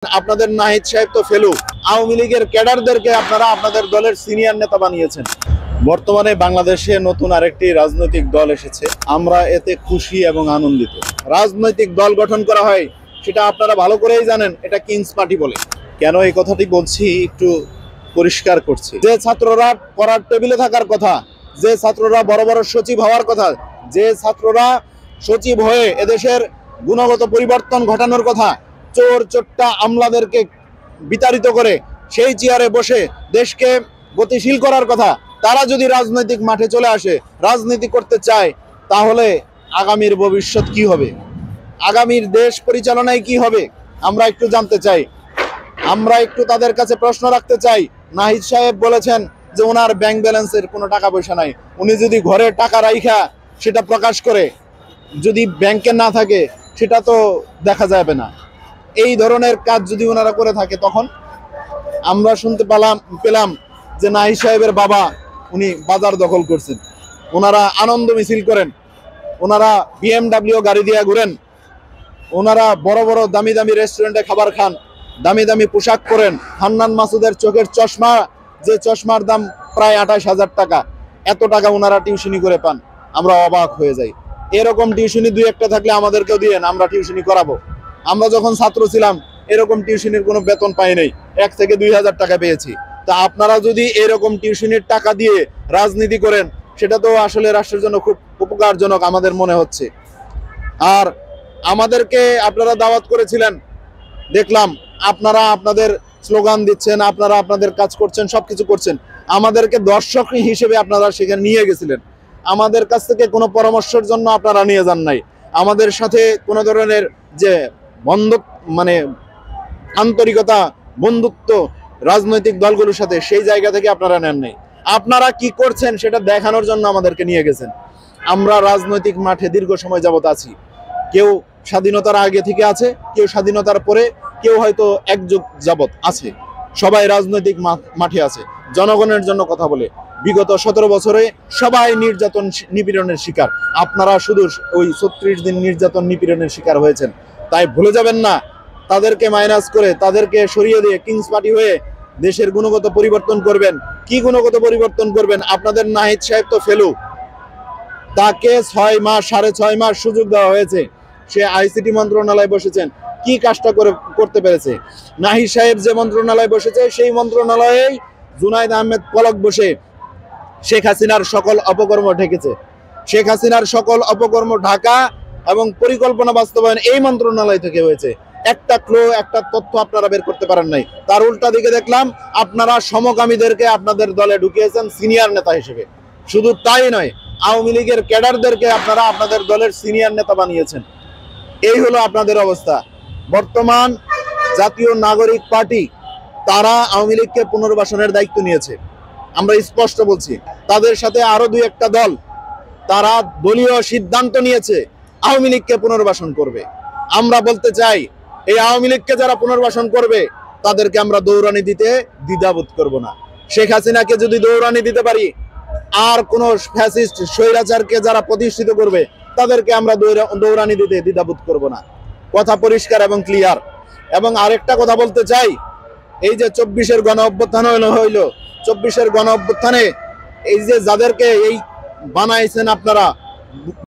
আপনাদের নাহিদ সাহেব তো ফেলু আওয়ামী লীগের ক্যাডারদেরকে আপনারা আপনাদের দলের সিনিয়র নেতা বানিয়েছেন। বর্তমানে বাংলাদেশে নতুন আরেকটি রাজনৈতিক দল এসেছে, আমরা এতে খুশি এবং আনন্দিত। রাজনৈতিক দল গঠন করা হয় সেটা আপনারা ভালো করেই জানেন, এটা কিংস পার্টি বলে। কেন এই কথাটি বলছি একটু পরিষ্কার করছি। যে ছাত্ররা পড়ার টেবিলে থাকার কথা, যে ছাত্ররা বড় বড় সচিব হওয়ার কথা, যে ছাত্ররা সচিব হয়ে এদেশের গুণগত পরিবর্তন ঘটানোর কথা, চোর চোট্টা আমলাদেরকে বিতাড়িত করে সেই চেয়ারে বসে দেশকে গতিশীল করার কথা, তারা যদি রাজনৈতিক মাঠে চলে আসে, রাজনীতি করতে চায়, তাহলে আগামীর ভবিষ্যৎ কি হবে, আগামীর দেশ পরিচালনায় কি হবে আমরা একটু জানতে চাই। আমরা একটু তাদের কাছে প্রশ্ন রাখতে চাই। নাহিদ সাহেব বলেছেন যে ওনার ব্যাংক ব্যালেন্সের কোনো টাকা পয়সা নাই। উনি যদি ঘরে টাকা রাইখা সেটা প্রকাশ করে, যদি ব্যাংকে না থাকে সেটা তো দেখা যাবে না। এই ধরনের কাজ যদি ওনারা করে থাকে, তখন আমরা শুনতে পেলাম যে নাহিদ সাহেবের বাবা উনি বাজার দখল করছেন, ওনারা আনন্দ মিছিল করেন, ওনারা BMW গাড়ি দিয়ে ঘুরেন, ওনারা বড় বড় দামি দামি রেস্টুরেন্টে খাবার খান, দামি দামি পোশাক পরেন। হান্নান মাসুদের চোখের চশমা, যে চশমার দাম প্রায় 28,000 টাকা, এত টাকা ওনারা টিউশনি করে পান। আমরা অবাক হয়ে যাই। এরকম টিউশনি দুই একটা থাকলে আমাদেরকেও দিয়েন, আমরা টিউশনি করাবো। আমরা যখন ছাত্র ছিলাম এরকম টিউশনির কোনো বেতন পাই নাই, 1 থেকে 2,000 টাকা পেয়েছি। তা আপনারা যদি এরকম টিউশনির টাকা দিয়ে রাজনীতি করেন, সেটা তো আসলে রাষ্ট্রের জন্য খুব উপকারজনক আমাদের মনে হচ্ছে। আর আমাদেরকে আপনারা দাওয়াত করেছিলেন, দেখলাম আপনারা আপনাদের স্লোগান দিচ্ছেন, আপনারা আপনাদের কাজ করছেন, সবকিছু করছেন। আমাদেরকে দর্শক হিসেবে আপনারা সেখানে নিয়ে গেছিলেন, আমাদের কাছ থেকে কোনো পরামর্শের জন্য আপনারা নিয়ে যান নাই। আমাদের সাথে কোনো ধরনের যে আন্তরিকতা, বন্ধুত্ব রাজনৈতিক দলগুলোর সাথে, সেই জায়গা থেকে আপনারা নেন নাই। আপনারা কি করছেন সেটা দেখানোর জন্য আমাদেরকে নিয়ে গেছেন। আমরা রাজনৈতিক মাঠে দীর্ঘ সময় যাবত আছি, কেউ স্বাধীনতার আগে থেকে আছে, কেউ স্বাধীনতার পরে, কেউ হয়তো এক যুগ যাবত আছে। সবাই রাজনৈতিক মাঠে আছে, জনগণের জন্য কথা বলে। বিগত 17 বছরে সবাই নির্যাতন নিপীড়নের শিকার। আপনারা শুধু ওই 36 দিন নির্যাতন নিপীড়নের শিকার হয়েছেন, তাই ভুলে যাবেন না। তাদেরকে মাইনাস করে, তাদেরকে সরিয়ে দিয়ে কিংস পার্টি হয়ে দেশের গুণগত পরিবর্তন করবেন। কি গুণগত পরিবর্তন করবেন? আপনাদের নাহিদ সাহেব তো ফেলু, তাকে 6 মাস 6.5 মাস সুযোগ দেওয়া হয়েছে, সে ICT মন্ত্রণালয়ে বসেছেন। কি কাজটা করতে পেরেছে? নাহিদ সাহেব যে মন্ত্রণালয়ে বসেছে, সেই মন্ত্রণালয়েই জুনাইদ আহমেদ পলক বসে শেখ হাসিনার সকল অপকর্ম ঢেকেছে। শেখ হাসিনার সকল অপকর্ম ঢাকা এবং পরিকল্পনা বাস্তবায়ন এই মন্ত্রণালয় থেকে হয়েছে। একটা তথ্য আপনারা বের করতে পারেন নাই। তার উল্টা দিকে দেখলাম আপনারা সমকামীদেরকে আপনাদের দলে ঢুকিয়েছেন সিনিয়র নেতা হিসেবে। শুধু তাই নয়, আওয়ামী লীগের ক্যাডারদেরকে আপনারা আপনাদের দলের সিনিয়র নেতা বানিয়েছেন। এই হলো আপনাদের অবস্থা। বর্তমান জাতীয় নাগরিক পার্টি তারা আওয়ামী লীগকে পুনর্বাসনের দায়িত্ব নিয়েছে। আমরা স্পষ্ট বলছি, তাদের সাথে আরো 2-1টা দল তারা দলীয় সিদ্ধান্ত নিয়েছে আওয়ামী লীগকে পুনর্বাসন করবে। আমরা বলতে চাই, এই আওয়ামী লীগকে যারা পুনর্বাসন করবে তাদেরকে আমরা দৌড়ানি দিতে দ্বিধাবোধ করব না। শেখ হাসিনাকে যদি দৌড়ানি দিতে পারি, আর কোন ফ্যাসিস্ট স্বৈরাচারকে যারা প্রতিষ্ঠিত করবে তাদেরকে আমরা দৌড়ানি দিতে দ্বিধাবোধ করব না। কথা পরিষ্কার এবং ক্লিয়ার। এবং আরেকটা কথা বলতে চাই, এই যে 24-এর গণ অভ্যুত্থান হইলো, 24-এর গণ অভ্যুত্থানে এই যে যাদেরকে এই বানাইছেন আপনারা,